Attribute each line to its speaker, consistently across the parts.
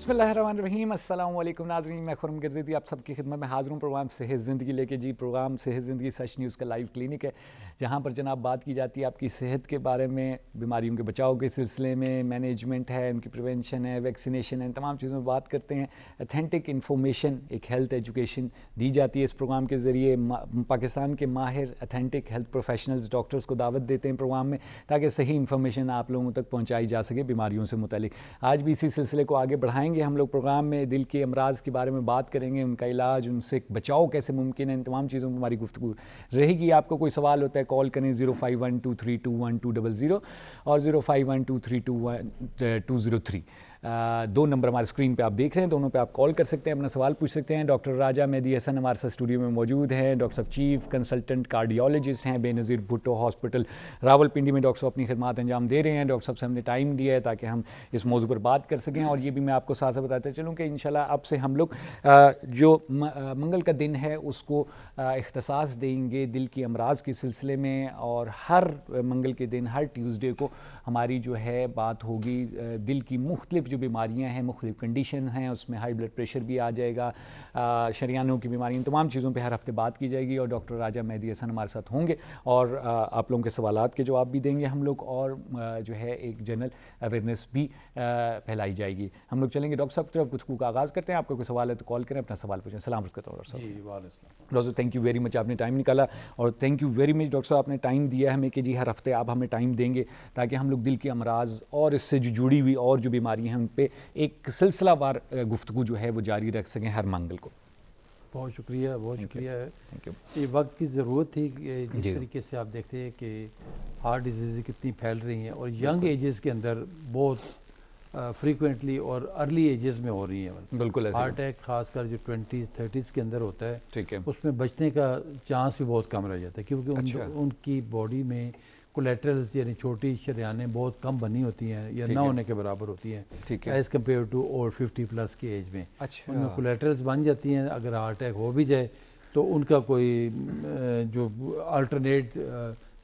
Speaker 1: बिस्मिल्लाहिर्रहमानिर्रहीम, अस्सलाम वालेकुम नाज़रीन। मैं खुरम गिरज़ी आप सबकी खिदमत में हाज़िर हूँ। प्रोग्राम सेहत ज़िंदगी लेके जी। प्रोग्राम सेहत ज़िंदगी सच न्यूज़ का लाइव क्लिनिक है, जहाँ पर जनाब बात की जाती है आपकी सेहत के बारे में, बीमारियों के बचाव के सिलसिले में, मैनेजमेंट है, उनकी प्रिवेंशन है, वैक्सीनेशन है, तमाम चीज़ों में बात करते हैं। अथेंटिक इन्फॉर्मेशन, एक हेल्थ एजुकेशन दी जाती है इस प्रोग्राम के ज़रिए। पाकिस्तान के माहिर अथेंटिक हेल्थ प्रोफेशनल्स, डॉक्टर्स को दावत देते हैं प्रोग्राम में, ताकि सही इन्फॉर्मेशन आप लोगों तक पहुँचाई जा सके बीमारियों से मुतालिक। आज भी इसी सिलसिले को आगे बढ़ाएंगे हम लोग। प्रोग्राम में दिल के अमराज के बारे में बात करेंगे, उनका इलाज, उनसे बचाव कैसे मुमकिन है, इन तमाम चीज़ों पर हमारी गुफ्तगू रहेगी। आपको कोई सवाल होता है कॉल करें 0512321200 और 0512321203। दो नंबर हमारे स्क्रीन पे आप देख रहे हैं, दोनों पे आप कॉल कर सकते हैं, अपना सवाल पूछ सकते हैं। डॉक्टर राजा मेहदी हसन हमारे साथ स्टूडियो में मौजूद हैं। डॉक्टर साहब चीफ कंसल्टेंट कार्डियोलॉजिस्ट हैं, बेनज़ीर भुट्टो हॉस्पिटल रावलपिंडी में डॉक्टर साहब अपनी खिदमत अंजाम दे रहे हैं। डॉक्टर साहब से हमने टाइम दिया है ताकि हम इस मौजू पर बात कर सकें। और ये भी मैं आपको साथ साथ बताते चलूँ कि इंशाल्लाह अब से हम लोग जो मंगल का दिन है उसको इख्तिसास देंगे दिल की अमराज के सिलसिले में, और हर मंगल के दिन, हर ट्यूसडे को हमारी जो है बात होगी दिल की मुख्तलिफ जो बीमारियां हैं, मुख्तलिफ कंडीशन हैं, उसमें हाई ब्लड प्रेशर भी आ जाएगा, शरियानों की बीमारी, इन तमाम चीज़ों पे हर हफ्ते बात की जाएगी। और डॉक्टर राजा मेहदी हसन हमारे साथ होंगे और आप लोगों के सवालात के जवाब भी देंगे हम लोग, और जो है एक जनरल अवेयरनेस भी फैलाई जाएगी। हम लोग चलेंगे डॉक्टर साहब की तरफ, गुफ्तगू का आगाज़ करते हैं। आपको कोई सवाल है तो कॉल करें, अपना सवाल पूछें। सलाम डॉक्टर साहब। Doctor thank you very much, आपने टाइम निकाला, और thank you very much doctor साहब, आपने टाइम दिया हमें कि जी हर हफ्ते आप हमें टाइम देंगे ताकि हम लोग दिल के अमराज और इससे जो जुड़ी हुई और जो बीमारियां हैं उन पे एक सिलसिलावार गुफ्तगू जो है वो जारी रख सकें हर मंगल को।
Speaker 2: बहुत शुक्रिया, बहुत शुक्रिया है। Thank you. ये वक्त की ज़रूरत थी कि जिस तरीके से आप देखते हैं कि हार्ट डिजीज़ कितनी फैल रही हैं और यंग एजेस के अंदर बहुत फ्रीक्वेंटली और अर्ली एजेस में हो रही हैं।
Speaker 1: बिल्कुल ऐसे
Speaker 2: हार्ट अटैक खासकर जो 20-30s के अंदर होता है,
Speaker 1: ठीक है,
Speaker 2: उसमें बचने का चांस भी बहुत कम रह जाता है, क्योंकि उनकी बॉडी में कोलेट्रल्स यानी छोटी शरियानें बहुत कम बनी होती हैं या ना होने के बराबर होती हैं एज़ कम्पेयर टू ओवर 50+ की एज में।
Speaker 1: अच्छा,
Speaker 2: उनमें कोलेट्रल्स बन जाती हैं। अगर हार्ट अटैक हो भी जाए तो उनका कोई जो अल्टरनेट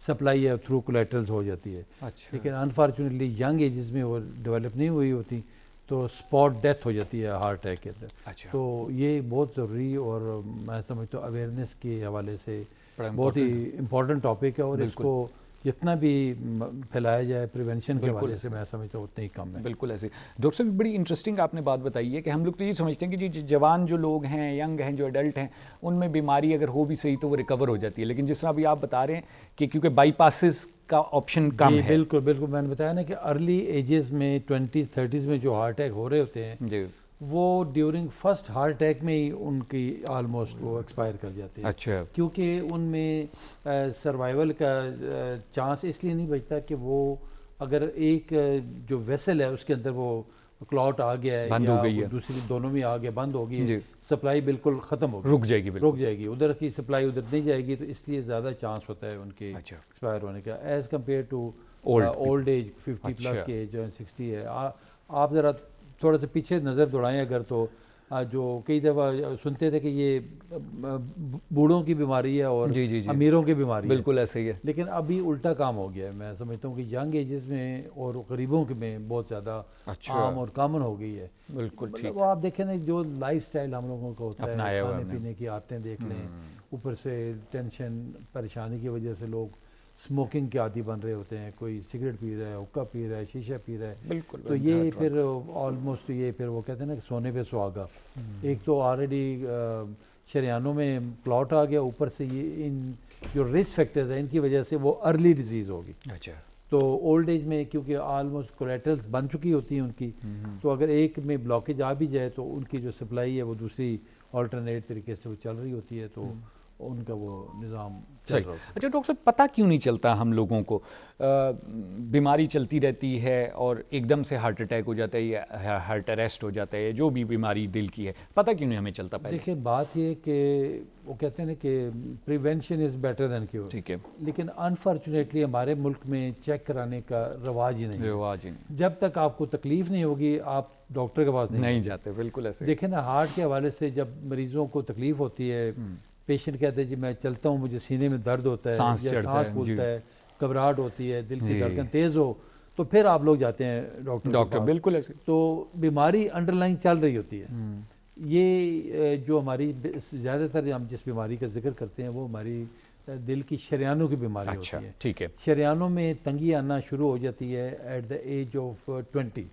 Speaker 2: सप्लाई है थ्रू कोलेट्रल्स हो जाती है।
Speaker 1: अच्छा।
Speaker 2: लेकिन अनफॉर्चुनेटली यंग एजेस में वो डेवलप नहीं हुई होती, तो स्पॉट डेथ हो जाती है हार्ट अटैक के अंदर।
Speaker 1: अच्छा।
Speaker 2: तो ये बहुत ज़रूरी और मैं समझता हूँ अवेयरनेस के हवाले से बहुत ही इम्पोर्टेंट टॉपिक है, और इसको जितना भी फैलाया जाए प्रिवेंशन के हवाले से मैं समझता हूँ उतना ही कम है।
Speaker 1: बिल्कुल ऐसे। डॉक्टर साहब बड़ी इंटरेस्टिंग आपने बात बताई है कि हम लोग तो ये समझते हैं कि जी जवान जो लोग हैं, यंग हैं, जो एडल्ट हैं, उनमें बीमारी अगर हो भी सही तो वो रिकवर हो जाती है, लेकिन जिस तरह अभी आप बता रहे हैं कि क्योंकि बाईपासिस का ऑप्शन कम है।
Speaker 2: बिल्कुल बिल्कुल, मैंने बताया ना कि अर्ली एजेस में 20s-30s में जो हार्ट अटैक हो रहे होते हैं
Speaker 1: जी,
Speaker 2: वो ड्यूरिंग फर्स्ट हार्ट अटैक में ही उनकी ऑलमोस्ट वो एक्सपायर कर जाते हैं।
Speaker 1: अच्छा।
Speaker 2: क्योंकि उनमें सर्वाइवल का चांस इसलिए नहीं बचता कि वो अगर एक जो वेसल है उसके अंदर वो क्लॉट आ गया है
Speaker 1: बंद
Speaker 2: या
Speaker 1: हो गई है,
Speaker 2: दूसरी दोनों में आ गया, बंद हो गई है, सप्लाई बिल्कुल ख़त्म हो गई,
Speaker 1: रुक जाएगी,
Speaker 2: उधर की सप्लाई उधर नहीं जाएगी, तो इसलिए ज़्यादा चांस होता है उनके एक्सपायर होने का as compare to old age 50+ की एज जो 60 है। आप ज़रा थोड़ा सा पीछे नज़र दौड़ाएं अगर, तो जो कई दफ़ा सुनते थे कि ये बूढ़ों की बीमारी है और अमीरों की बीमारी है।
Speaker 1: बिल्कुल ऐसे ही है,
Speaker 2: लेकिन अभी उल्टा काम हो गया है। मैं समझता हूँ कि यंग एजेस में और गरीबों के में बहुत ज़्यादा आम और कॉमन हो गई है।
Speaker 1: बिल्कुल ठीक।
Speaker 2: वो आप देखें ना, जो लाइफस्टाइल हम लोगों का होता है, खाने पीने की आदतें देख लें, ऊपर से टेंशन परेशानी की वजह से लोग स्मोकिंग के आदी बन रहे होते हैं, कोई सिगरेट पी रहा है, हुक्का पी रहा है, शीशा पी रहा है।
Speaker 1: बिल्कुल।
Speaker 2: तो ये फिर ऑलमोस्ट ये फिर वो कहते हैं ना कि सोने पे सुहागा। एक तो ऑलरेडी शरियानों में क्लॉट आ गया, ऊपर से ये इन जो रिस्क फैक्टर्स हैं इनकी वजह से वो अर्ली डिजीज़ होगी।
Speaker 1: अच्छा।
Speaker 2: तो ओल्ड एज में क्योंकि ऑलमोस्ट कोलेट्रल्स बन चुकी होती हैं उनकी, तो अगर एक में ब्लॉकेज आ भी जाए तो उनकी जो सप्लाई है वो दूसरी ऑल्टरनेट तरीके से वो चल रही होती है, तो उनका वो निज़ाम चल रहा है।
Speaker 1: अच्छा डॉक्टर साहब, पता क्यों नहीं चलता हम लोगों को? बीमारी चलती रहती है और एकदम से हार्ट अटैक हो जाता है या हार्ट अरेस्ट हो जाता है, जो भी बीमारी दिल की है, पता क्यों नहीं हमें चलता? पहले
Speaker 2: देखिए बात ये कि वो कहते हैं ना कि prevention is better than cure.
Speaker 1: ठीक है,
Speaker 2: लेकिन अनफॉर्चुनेटली हमारे मुल्क में चेक कराने का रवाज ही नहीं। जब तक आपको तकलीफ नहीं होगी आप डॉक्टर के पास नहीं
Speaker 1: जाते। बिल्कुल ऐसे।
Speaker 2: देखें ना, हार्ट के हवाले से जब मरीजों को तकलीफ होती है, पेशेंट कहते हैं जी मैं चलता हूँ मुझे सीने में दर्द होता है, सांस फूलता है, घबराहट होती है, दिल की धड़कन तेज़ हो, तो फिर आप लोग जाते हैं डॉक्टर,
Speaker 1: बिल्कुल ऐसे।
Speaker 2: तो बीमारी अंडरलाइन चल रही होती है। ये जो हमारी ज़्यादातर हम जिस बीमारी का जिक्र करते हैं वो हमारी दिल की शरियानों की बीमारी होती है।
Speaker 1: ठीक है।
Speaker 2: शरियानों में तंगी आना शुरू हो जाती है एट द एज ऑफ 20।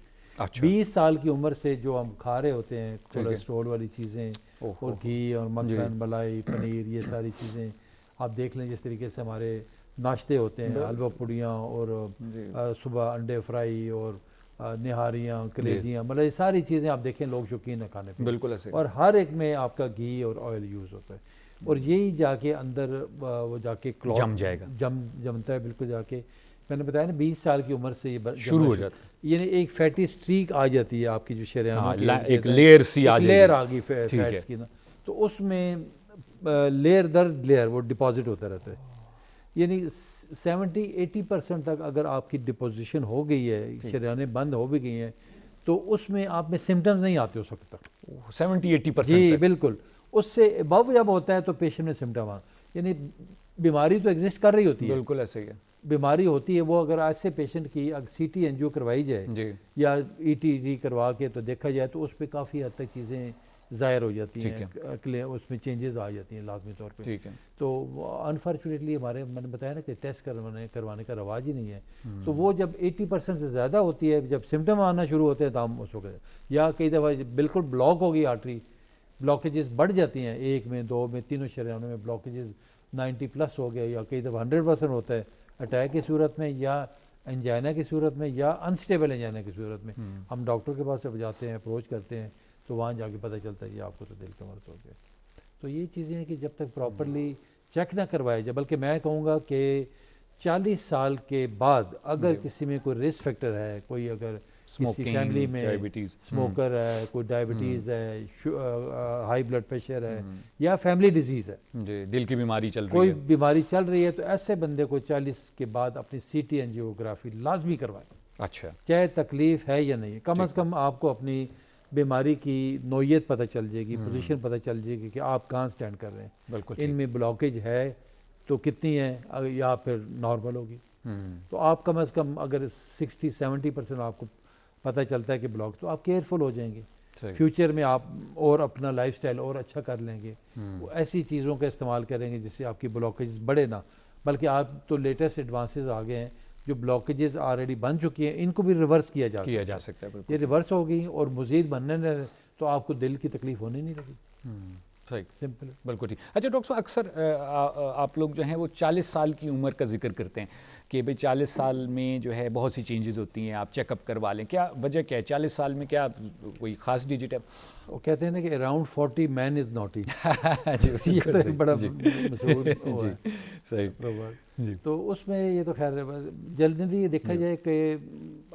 Speaker 2: 20 साल की उम्र से जो हम खा रहे होते हैं कोलेस्ट्रॉल वाली चीज़ें और घी और मक्खन, मलाई, पनीर, ये सारी चीज़ें आप देख लें। जिस तरीके से हमारे नाश्ते होते हैं, हलवा पूड़ियाँ और सुबह अंडे फ्राई और निहारियाँ, कलेजियाँ, मतलब ये सारी चीज़ें आप देखें लोग शौकीन है खाने पे।
Speaker 1: बिल्कुल ऐसे।
Speaker 2: और हर एक में आपका घी और ऑयल यूज़ होता है और यही जाके अंदर वो जाके क्लॉट
Speaker 1: जम जाएगा,
Speaker 2: जमता है। बिल्कुल जाके मैंने बताया ना 20 साल की उम्र से ये
Speaker 1: शुरू हो जाता है।
Speaker 2: यानी एक फैटी स्ट्रीक आ जाती है आपकी जो शरियानों की,
Speaker 1: एक लेयर सी आ जाएगी,
Speaker 2: लेयर आ गई फैट्स की ना, तो उसमें लेयर दर लेयर वो डिपॉजिट होता रहता है। यानी 70-80% तक अगर आपकी डिपोजिशन हो गई है, शरियानें बंद हो भी गई हैं, तो उसमें आप में सिम्टम्स नहीं आते हो सकता
Speaker 1: 70-80%।
Speaker 2: जी बिल्कुल। उससे अबव जब होता है तो पेशेंट में सिम्टम आ, यानी बीमारी तो एग्जिस्ट कर रही होती है।
Speaker 1: बिल्कुल ऐसे ही है।
Speaker 2: बीमारी होती है वो अगर ऐसे पेशेंट की अगर CT एंजियो करवाई जाए या ETG करवा के तो देखा जाए तो उस पर काफ़ी हद तक चीज़ें ज़ाहिर हो जाती हैं, उसमें चेंजेस आ जाती हैं लाजमी तौर पे।
Speaker 1: ठीक है।
Speaker 2: तो अनफॉर्चुनेटली हमारे मैंने बताया ना कि टेस्ट करवाने का रवाज ही नहीं है। तो वो जब 80% से ज़्यादा होती है, जब सिम्टम आना शुरू होते हैं तो हम उस वक्त, या कई दफ़ा बिल्कुल ब्लॉक हो गई आर्टरी, ब्लॉकेजेस बढ़ जाती हैं, 1 में 2 में 3 शरियानों में ब्लॉकेजेस 90+ हो गया, या कई दफ़ा 100% होता है अटैक की सूरत में या एंजाइना की सूरत में या अनस्टेबल एंजाइना की सूरत में। हम डॉक्टर के पास जब जाते हैं, अप्रोच करते हैं, तो वहाँ जाके पता चलता है कि आपको तो दिल का मर्ज हो गया। तो ये चीज़ें हैं कि जब तक प्रॉपरली चेक ना करवाया जाए, बल्कि मैं कहूँगा कि 40 साल के बाद अगर किसी में कोई रिस्क फैक्टर है, कोई अगर किसी फैमिली में स्मोकर है, कोई डायबिटीज़ है, हाई ब्लड प्रेशर है या फैमिली डिजीज़ है,
Speaker 1: दिल की बीमारी चल रही है,
Speaker 2: कोई बीमारी चल रही है, तो ऐसे बंदे को 40 के बाद अपनी CT एंजियोग्राफी लाजमी करवाएं।
Speaker 1: अच्छा,
Speaker 2: चाहे तकलीफ है या नहीं, कम से कम आपको अपनी बीमारी की नोयत पता चल जाएगी, पोजीशन पता चल जाएगी कि आप कहाँ स्टैंड कर रहे हैं।
Speaker 1: बिल्कुल।
Speaker 2: इनमें ब्लॉकेज है तो कितनी है या फिर नॉर्मल होगी। तो आप कम से कम अगर 60-70% आपको पता चलता है कि ब्लॉक, तो आप केयरफुल हो जाएंगे। फ्यूचर में आप और अपना लाइफस्टाइल और अच्छा कर लेंगे, ऐसी चीज़ों का इस्तेमाल करेंगे जिससे आपकी ब्लॉकेज बढ़े ना, बल्कि आप तो लेटेस्ट एडवांसेस आ गए हैं, जो ब्लॉकेजेस ऑलरेडी बन चुकी हैं इनको भी रिवर्स किया जा सकता है। ये रिवर्स हो गई और मज़ीद बनने लगे तो आपको दिल की तकलीफ होने नहीं लगी।
Speaker 1: सही,
Speaker 2: सिंपल,
Speaker 1: बिल्कुल ठीक। अच्छा डॉक्टर साहब, अक्सर आप लोग जो हैं वो 40 साल की उम्र का जिक्र करते हैं कि भाई 40 साल में जो है बहुत सी चेंजेस होती हैं, आप चेकअप करवा लें। क्या वजह क्या है? 40 साल में क्या कोई ख़ास डिजिट है?
Speaker 2: वो कहते हैं ना कि अराउंड 40 मैन इज़ नॉटी। ये तो बड़ा मशहूर
Speaker 1: सही।
Speaker 2: तो उसमें ये तो खैर जल्दी ये देखा जाए कि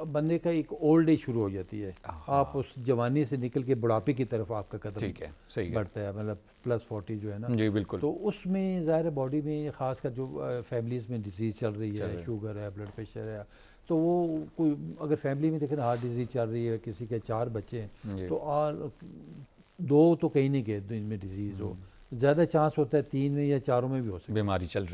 Speaker 2: बंदे का एक ओल्ड एज शुरू हो जाती है, आप उस जवानी से निकल के बुढ़ापे की तरफ आपका कदम
Speaker 1: ठीक है, सही
Speaker 2: बढ़ता है, मतलब +40 जो है ना।
Speaker 1: जी बिल्कुल।
Speaker 2: तो उसमें ज़ाहिर बॉडी में ख़ासकर जो फैमिलीज़ में डिजीज़ चल रही है, शुगर है, ब्लड प्रेशर है, तो वो कोई अगर फैमिली में देखें ना हार्ट डिजीज़ चल रही है, किसी के 4 बच्चे हैं, तो और 2 तो कहीं नहीं गए इनमें डिजीज़ हो, ज़्यादा चांस होता है 3 में या 4 में भी हो सकता है
Speaker 1: बीमारी चल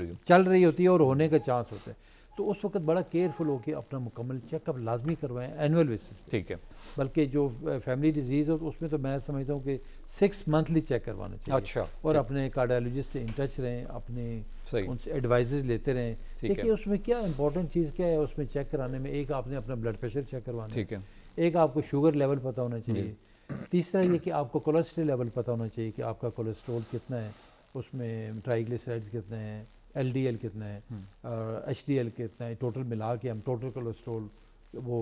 Speaker 1: रही होती
Speaker 2: है और होने का चांस होता है। तो उस वक्त बड़ा केयरफुल होकर अपना मुकम्मल चेकअप लाजमी करवाएं एनुअल बेसिस।
Speaker 1: ठीक है।
Speaker 2: बल्कि जो फैमिली डिजीज़ हो तो उसमें तो मैं समझता हूँ कि 6 मंथली चेक करवाना चाहिए।
Speaker 1: अच्छा।
Speaker 2: और अपने कार्डियोलॉजिस्ट से इन टच रहें, अपने उनसे एडवाइजेज लेते रहें। देखिए उसमें क्या इंपॉर्टेंट चीज़ क्या है उसमें चेक कराने में, एक आपने अपना ब्लड प्रेशर चेक करवाना, ठीक है, एक आपको शुगर लेवल पता होना चाहिए, तीसरा ये कि आपको कोलेस्ट्रॉल लेवल पता होना चाहिए कि आपका कोलेस्ट्रॉल कितना है, उसमें ट्राइग्लिसराइड्स कितने हैं, LDL कितना है, HDL कितना है, टोटल मिला के हम टोटल कोलेस्ट्रॉल वो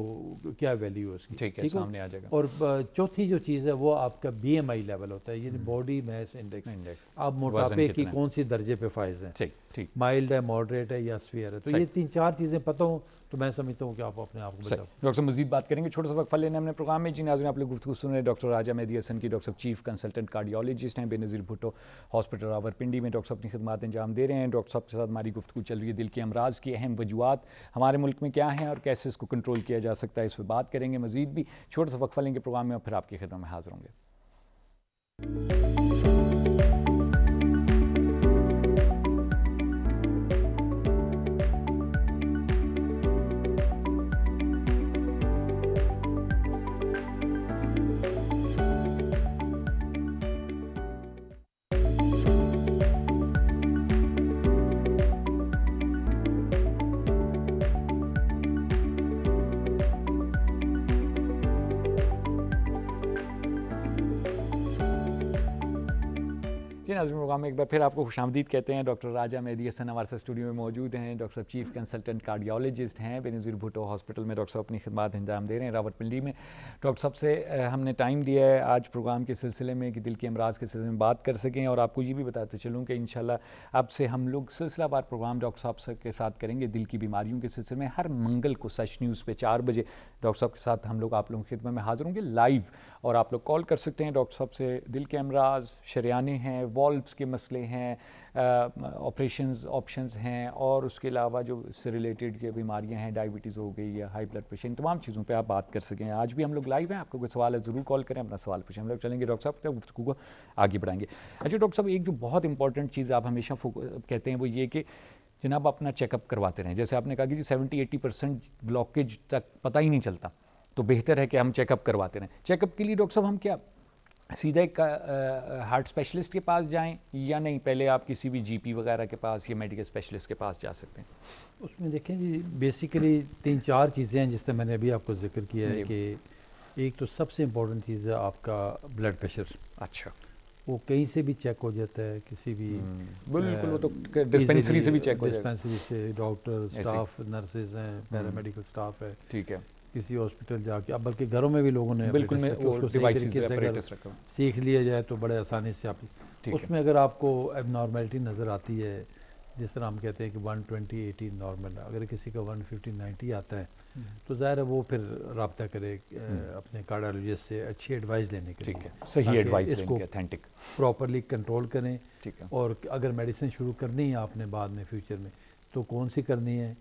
Speaker 2: क्या वैल्यू है उसकी,
Speaker 1: ठीक है, सामने आ जाएगा।
Speaker 2: और चौथी जो चीज़ है वो आपका BMI लेवल होता है, यानी बॉडी मास इंडेक्स, आप मोटापे की कौन सी दर्जे पे फाइज हैं, ठीक, माइल्ड है, मॉडरेट है या सीवियर है। तो ये 3-4 चीज़ें पता हो तो मैं समझता हूँ कि आप अपने आप को बचा सकते।
Speaker 1: डॉक्टर मजीद बात करेंगे, छोटा सा वक्फा लेने हमने प्रोग्राम में। जी नाज़रीन, आप लोग गुफ्तगू सुन रहे हैं डॉक्टर राजा मेहदी हसन की। डॉक्टर साहब चीफ कंसल्टेंट कार्डियोलॉजिस्ट हैं, बेनज़ीर भुट्टो हॉस्पिटल रावलपिंडी में। डॉक्टर साहब अपनी खिदमत अंजाम दे रहे हैं। डॉक्टर साहब के साथ हमारी गुफ्तगू चल रही है दिल के अमराज की अहम वजूहत हमारे मुल्क में क्या हैं और कैसे इसको कंट्रोल किया जा सकता है, इस पर बात करेंगे मजीद भी। छोटा सा वक्फा लेंगे प्रोग्राम में और फिर आपकी खिदमत में हाजिर होंगे। जी नाज़रीन, प्रोग्राम में एक बार फिर आपको खुशामदीद कहते हैं। डॉक्टर राजा मेहदी हसन हमारे साथ स्टूडियो में मौजूद हैं। डॉक्टर साहब चीफ कंसल्टेंट कार्डियोलॉजिस्ट हैं, बेनज़ीर भुट्टो हॉस्पिटल में डॉक्टर साहब अपनी खिदमत अंजाम दे रहे हैं रावलपिंडी में। डॉक्टर साहब से हमने टाइम दिया है आज प्रोग्राम के सिलसिले में कि दिल के अमराज के सिलसिले में बात कर सकें, और आपको ये भी बताते चलूँ कि इंशाल्लाह अब से हम लोग सिलसिलावार प्रोग्राम डॉक्टर साहब के साथ करेंगे दिल की बीमारियों के सिलसिले में। हर मंगल को सच न्यूज़ पे 4 बजे डॉक्टर साहब के साथ हम लोग आप लोगों की खिदमत में हाजिर होंगे लाइव, और आप लोग कॉल कर सकते हैं डॉक्टर साहब से। दिल के अमराज, शरियाने हैं, वॉल्व्स के मसले हैं, ऑप्शंस हैं, और उसके अलावा जो इससे रिलेटेड के बीमारियां हैं, डायबिटीज़ हो गई या हाई ब्लड प्रेशर, इन तमाम चीज़ों पे आप बात कर सकें। आज भी हम लोग लाइव हैं, आपको कोई सवाल है ज़रूर कॉल करें, अपना सवाल पूछें, हम लोग चलेंगे डॉक्टर साहब तक गुफ्तगू को आगे बढ़ाएंगे। अच्छा डॉक्टर साहब, एक जो बहुत इंपॉर्टेंट चीज़ आप हमेशा कहते हैं वो ये कि जनाब अपना चेकअप करवाते रहें। जैसे आपने कहा कि जी 70-80% ब्लॉकेज तक पता ही नहीं चलता, तो बेहतर है कि हम चेकअप करवाते रहें। चेकअप के लिए डॉक्टर साहब हम क्या सीधा एक हार्ट स्पेशलिस्ट के पास जाएं या नहीं, पहले आप किसी भी जीपी वगैरह के पास या मेडिकल स्पेशलिस्ट के पास जा सकते हैं?
Speaker 2: उसमें देखें जी, बेसिकली 3-4 चीज़ें हैं जिससे मैंने अभी आपको जिक्र किया है कि एक तो सबसे इम्पोर्टेंट चीज़ है आपका ब्लड प्रेशर।
Speaker 1: अच्छा,
Speaker 2: वो कहीं से भी चेक हो जाता है, किसी भी
Speaker 1: बिल्कुल, वो तो डिस्पेंसरी से भी चेक हो जाएगा।
Speaker 2: डिस्पेंसरी से डॉक्टर, स्टाफ, नर्सेज हैं, पैरामेडिकल स्टाफ है,
Speaker 1: ठीक है,
Speaker 2: किसी हॉस्पिटल जाके, अब बल्कि घरों में भी लोगों ने
Speaker 1: बिल्कुल में
Speaker 2: उसको सही
Speaker 1: डिवाइसेस
Speaker 2: तरीके से अगर
Speaker 1: apparatus रखा हुआ।
Speaker 2: सीख लिया जाए तो बड़े आसानी से आप उसमें अगर आपको एबनॉर्मेलिटी नज़र आती है, जिस तरह हम कहते हैं कि 120/80 नॉर्मल है, अगर किसी का 150/90 आता है तो ज़ाहिर है वो फिर रब्ता करे अपने कार्डियोलॉजिस्ट से अच्छी एडवाइस लेने के लिए।
Speaker 1: ठीक है, सही एडवाइस लेंगे, ऑथेंटिक
Speaker 2: प्रॉपरली कंट्रोल करें।
Speaker 1: ठीक है,
Speaker 2: और अगर मेडिसिन शुरू करनी है आपने बाद में फ्यूचर में तो कौन सी करनी है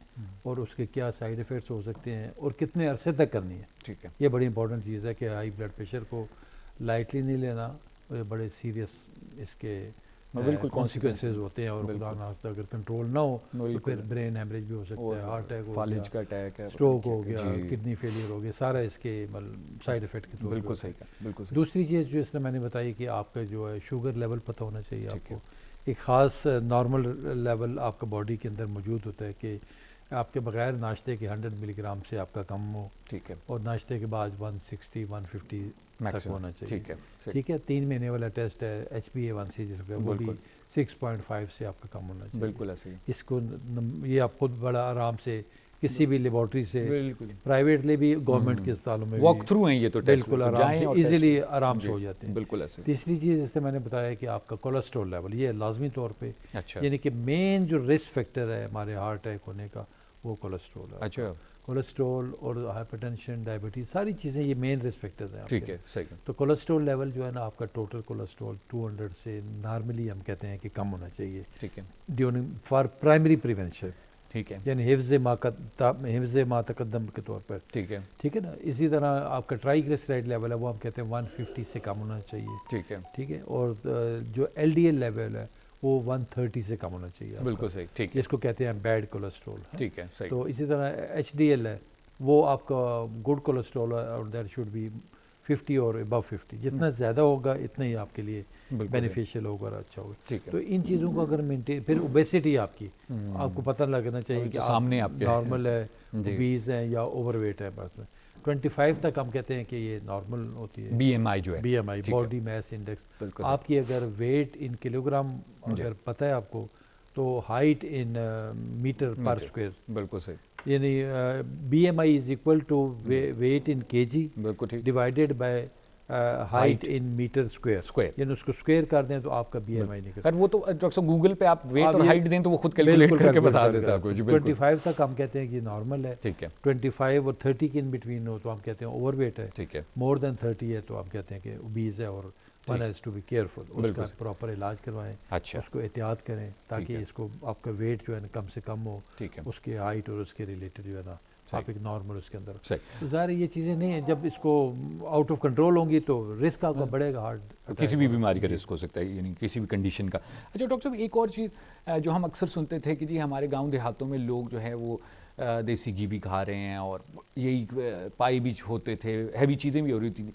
Speaker 2: और उसके क्या साइड इफ़ेक्ट्स हो सकते हैं और कितने अरसे तक करनी है।
Speaker 1: ठीक है,
Speaker 2: ये बड़ी इंपॉर्टेंट चीज़ है कि हाई ब्लड प्रेशर को लाइटली नहीं लेना, और ये बड़े सीरियस इसके
Speaker 1: बिल्कुल
Speaker 2: कॉन्सिक्वेंसेज होते हैं, और खुदा ना खास्ता अगर कंट्रोल ना हो तो फिर ब्रेन हेमरेज भी हो सकता है, हार्ट अटैक हो गया,
Speaker 1: का अटैक है,
Speaker 2: स्ट्रोक हो गया, किडनी फेलियर हो गया, सारा इसके साइड इफेक्ट के तौर पर।
Speaker 1: बिल्कुल सही, बिल्कुल सही।
Speaker 2: दूसरी चीज़ जो इसने मैंने बताई कि आपका जो है शुगर लेवल पता होना चाहिए आपको, एक ख़ास नॉर्मल लेवल आपका बॉडी के अंदर मौजूद होता है कि आपके बगैर नाश्ते के 100 मिलीग्राम से आपका कम हो, ठीक है, और नाश्ते के बाद 160-150 तक होना चाहिए। ठीक है, ठीक है। 3 महीने वाला टेस्ट है HbA1c जिसका, वो भी 6.5 से आपका कम होना चाहिए। बिल्कुल ऐसे ही। इसको ये आप खुद बड़ा आराम से किसी भी लेबॉर्ट्री से, प्राइवेटली भी, गवर्नमेंट के अस्पतालों में
Speaker 1: वॉक थ्रू हैं ये तो,
Speaker 2: बिल्कुल आराम से इजीली आराम से हो जाते हैं।
Speaker 1: बिल्कुल ऐसे।
Speaker 2: तीसरी चीज़ जैसे मैंने बताया कि आपका कोलेस्ट्रॉल लेवल, ये लाजमी तौर पे,
Speaker 1: अच्छा,
Speaker 2: यानी कि मेन जो रिस्क फैक्टर है हमारे हार्ट अटैक होने का वो कोलेस्ट्रॉल है।
Speaker 1: अच्छा,
Speaker 2: कोलेस्ट्रॉल और हाइपरटेंशन, डायबिटीज़, सारी चीज़ें ये मेन रिस्क फैक्टर्स हैं।
Speaker 1: ठीक है, सही।
Speaker 2: तो कोलेस्ट्रॉल लेवल जो है ना आपका, टोटल कोलेस्ट्रॉल 200 से नॉर्मली हम कहते हैं कि कम होना चाहिए। ठीक है, ड्यूरिंग फॉर प्राइमरी प्रिवेंशन। ठीक है, यानी हिफ्ज़ मा तक़द्दम के तौर पर। ठीक है, ठीक है ना। इसी तरह आपका ट्राइग्लिसराइड लेवल है वो हम कहते हैं 150 से कम होना चाहिए। ठीक है, ठीक है। और जो LDL लेवल है वो 130 से कम होना चाहिए। बिल्कुल सही, ठीक है, जिसको कहते हैं बैड कोलेस्ट्रॉल। ठीक है, सही। तो इसी तरह HDL है वो आपका गुड कोलेस्ट्रॉल है, और दैट शुड बी 50 और अबव 50। जितना ज़्यादा होगा इतना ही आपके लिए बेनिफिशियल होगा और अच्छा होगा। ठीक है। तो इन चीज़ों को अगर मेंटेन, फिर ओबेसिटी आपको पता लगना चाहिए कि
Speaker 1: सामने
Speaker 2: आप नॉर्मल है, ओबीज है या ओवरवेट है। बस 25 तक हम कहते हैं कि ये नॉर्मल होती है। BMI जो है, BMI बॉडी मास इंडेक्स आपकी, अगर वेट इन किलोग्राम अगर पता है आपको, तो हाइट इन मीटर पर स्क्वायर। बिल्कुल सही। यानी BMI is equal to weight in kg divided by height in metre square, यानी उसको स्क्वायर कर दें तो आपका BMI निकल।
Speaker 1: पर वो तो डॉक्टर साहब गूगल पे आप वेट और हाइट दें तो वो खुद कैलकुलेट करके बता देता है आपको।
Speaker 2: 25 तक हम कहते हैं कि नॉर्मल है। ठीक है। 25 और 30 के इन बिटवीन हो तो हम कहते हैं ओवरवेट है। ठीक है। मोर देन 30 है तो हम कहते हैं कि ओबीज है, और one has to be careful, उसका प्रॉपर इलाज करवाएं। अच्छा, उसको एहतियात करें ताकि इसको आपका वेट जो है ना कम से कम हो। ठीक है। उसके हाइट और उसके रिलेटेड जो है ना आप एक नॉर्मल उसके अंदर। तो ज़ाहिर ये चीज़ें नहीं है, जब इसको आउट ऑफ कंट्रोल होंगी तो रिस्क आपका बढ़ेगा, हार्ट
Speaker 1: किसी भी बीमारी का रिस्क हो सकता है, यानी किसी भी कंडीशन का। अच्छा डॉक्टर साहब, एक और चीज़ जो हम अक्सर सुनते थे कि जी हमारे गांव देहातों में लोग जो है वो देसी घी भी खा रहे हैं, और यही पाई भी होते थे, हैवी चीज़ें भी हो रही थी,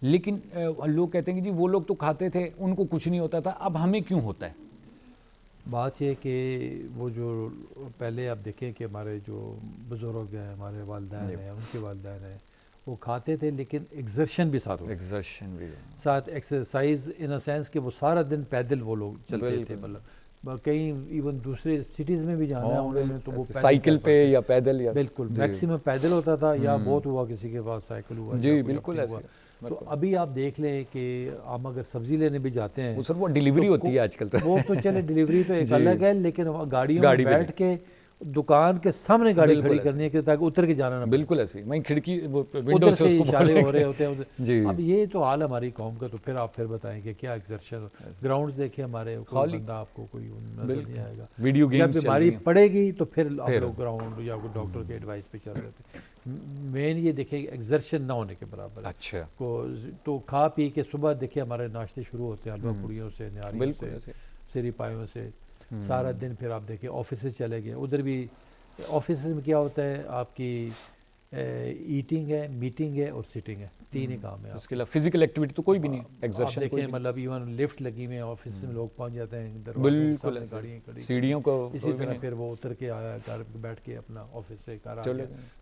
Speaker 1: लेकिन लोग कहते हैं कि जी वो लोग तो खाते थे, उनको कुछ नहीं होता था, अब हमें क्यों होता है?
Speaker 2: बात यह कि वो जो पहले आप देखें कि हमारे जो बुज़ुर्ग हैं, हमारे वालिदैन हैं, उनके वालिदैन हैं, वो खाते थे लेकिन एग्जर्शन भी साथ होता,
Speaker 1: एग्जर्शन भी
Speaker 2: साथ एक्सरसाइज इन अ सेंस कि वो सारा दिन पैदल वो लोग चलते थे, मतलब कहीं इवन दूसरे सिटीज़ में भी जाना है उन्होंने तो वो
Speaker 1: साइकिल पे या पैदल या
Speaker 2: बिल्कुल मैक्सिमम पैदल होता था, या बहुत हुआ किसी के पास साइकिल हुआ
Speaker 1: जी बिल्कुल ऐसे।
Speaker 2: तो अभी आप देख लें कि हम अगर सब्जी लेने भी जाते हैं
Speaker 1: सर वो डिलीवरी
Speaker 2: तो
Speaker 1: होती है आजकल तो
Speaker 2: वो तो चले डिलीवरी तो एक अलग है, लेकिन गाड़ियों में बैठ के दुकान के सामने गाड़ी खड़ी करनी है ताकि उतर के जाना ना,
Speaker 1: बिल्कुल ऐसे वहीं खिड़की विंडो से उसको
Speaker 2: इशारे हो रहे होते हैं। अब ये तो हाल हमारी कौम का, तो फिर आप फिर बताएं कि क्या एक्सर्शन। ग्राउंड्स देखिए हमारे, कोई बंदा आपको कोई नजर नहीं आएगा।
Speaker 1: वीडियो गेम्स
Speaker 2: जब बीमारी पड़ेगी तो फिर आप लोग ग्राउंड या कोई डॉक्टर के एडवाइस पे चल रहे थे। मेन ये देखिए एक्सर्शन ना होने के बराबर है।
Speaker 1: अच्छा
Speaker 2: को तो खा पी के सुबह देखिए हमारे नाश्ते शुरू होते हैं हलवा पूड़ियों से, न्यारियों से, सिरी पायों से, सारा दिन फिर आप देखिए ऑफिस से चले गए, उधर भी ऑफिस में क्या होता है आपकी ईटिंग है, मीटिंग है और सिटिंग है, तीन ही काम है।
Speaker 1: इसके अलावा फिजिकल एक्टिविटी तो कोई भी नहीं, एक्सर्शन
Speaker 2: देखें मतलब इवन लिफ्ट लगी हुई है ऑफिस में, लोग पहुंच जाते हैं
Speaker 1: बिल्कुल
Speaker 2: गाड़ियाँ खड़ी,
Speaker 1: सीढ़ियों को
Speaker 2: इसी तरह फिर वो उतर के आया घर बैठ के अपना ऑफिस से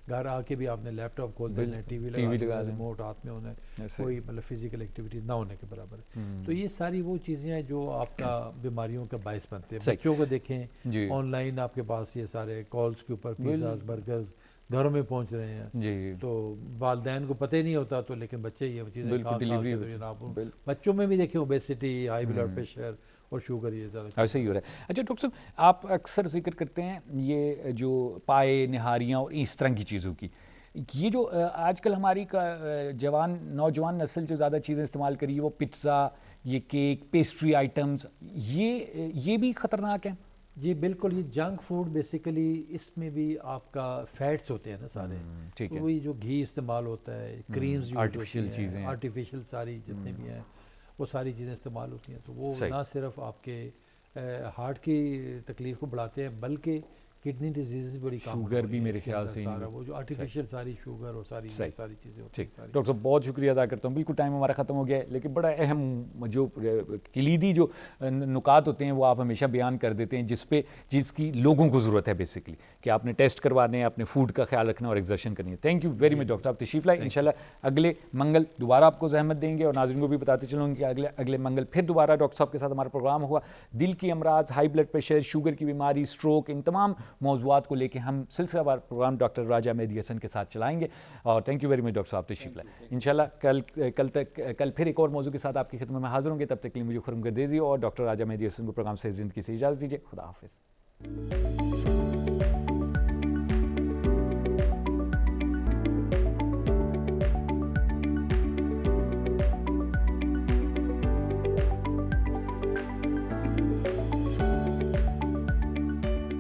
Speaker 2: घर आके भी आपने लैपटॉप खोल देना, टीवी लगा रिमोट हाथ में होना है, कोई मतलब फिजिकल एक्टिविटी ना होने के बराबर है। तो ये सारी वो चीज़ें हैं जो आपका बीमारियों का बायस बनते हैं। बच्चों को देखें ऑनलाइन आपके पास ये सारे कॉल्स के ऊपर पिज़्ज़ास बर्गर्स घरों में पहुंच रहे हैं जी, तो वालिदैन को पता ही नहीं होता, तो लेकिन बच्चे ये चीज़ें खा बच्चों में भी देखें ओबेसिटी, हाई ब्लड प्रेशर और शुगर, ये ज़्यादा
Speaker 1: ऐसे ही हो रहा है। अच्छा डॉक्टर साहब, आप अक्सर जिक्र करते हैं ये जो पाए निहारियाँ और इस तरह की चीज़ों की, ये जो आजकल हमारी नौजवान नस्ल जो ज़्यादा चीज़ें इस्तेमाल करी है, वो पिज़्ज़ा, ये केक, पेस्ट्री आइटम्स, ये भी ख़तरनाक है।
Speaker 2: जी बिल्कुल, ये जंक फूड बेसिकली इसमें भी आपका फैट्स होते हैं ना सारे, ठीक है, वही जो घी इस्तेमाल होता है, क्रीम्स,
Speaker 1: आर्टिफिशियल चीज़ें,
Speaker 2: आर्टिफिशियल सारी जितने भी हैं वो सारी चीज़ें इस्तेमाल होती हैं, तो वो ना सिर्फ आपके हार्ट की तकलीफ को बढ़ाते हैं बल्कि किडनी डिजीज बड़ी,
Speaker 1: शुगर भी मेरे ख्याल से
Speaker 2: सारा वो जो आर्टिफिशियल सारी शुगर और सारी चीज़ें होती हैं।
Speaker 1: डॉक्टर साहब बहुत शुक्रिया अदा करता हूँ, बिल्कुल टाइम हमारा ख़त्म हो गया है, लेकिन बड़ा अहम जो किलीदी जो नुकात होते हैं वो आप हमेशा बयान कर देते हैं जिसकी लोगों को ज़रूरत है बेसिकली, कि आपने टेस्ट करवाने, अपने फूड का ख्याल रखना और एक्सर्शन करनी है। Thank you very much doctor साहब, तशरीफ़ लाए। इंशाल्लाह अगले मंगल दोबारा आपको ज़हमत देंगे और नाज़रीन को भी बताते चलूँगी कि अगले मंगल फिर दोबारा डॉक्टर साहब के साथ हमारा प्रोग्राम हुआ। दिल की अमराज, हाई ब्लड प्रेशर, शुगर की बीमारी, स्ट्रोक, इन तमाम मौज़ूआत को लेके हम सिलसिलावार प्रोग्राम डॉक्टर राजा मेहदी हसन के साथ चलाएंगे। और thank you very much doctor साहब, तशरीफ़ लाए। इंशाल्लाह कल फिर एक और मौजू के साथ आपकी खिदमत में हाजिर होंगे। तब तक के लिए मुझे खुर्म गर्देज़ी और डॉक्टर राजा मेहदी हसन को प्रोग्राम से ज़िंदगी से इजाज़त दीजिए। खुदा हाफिज़।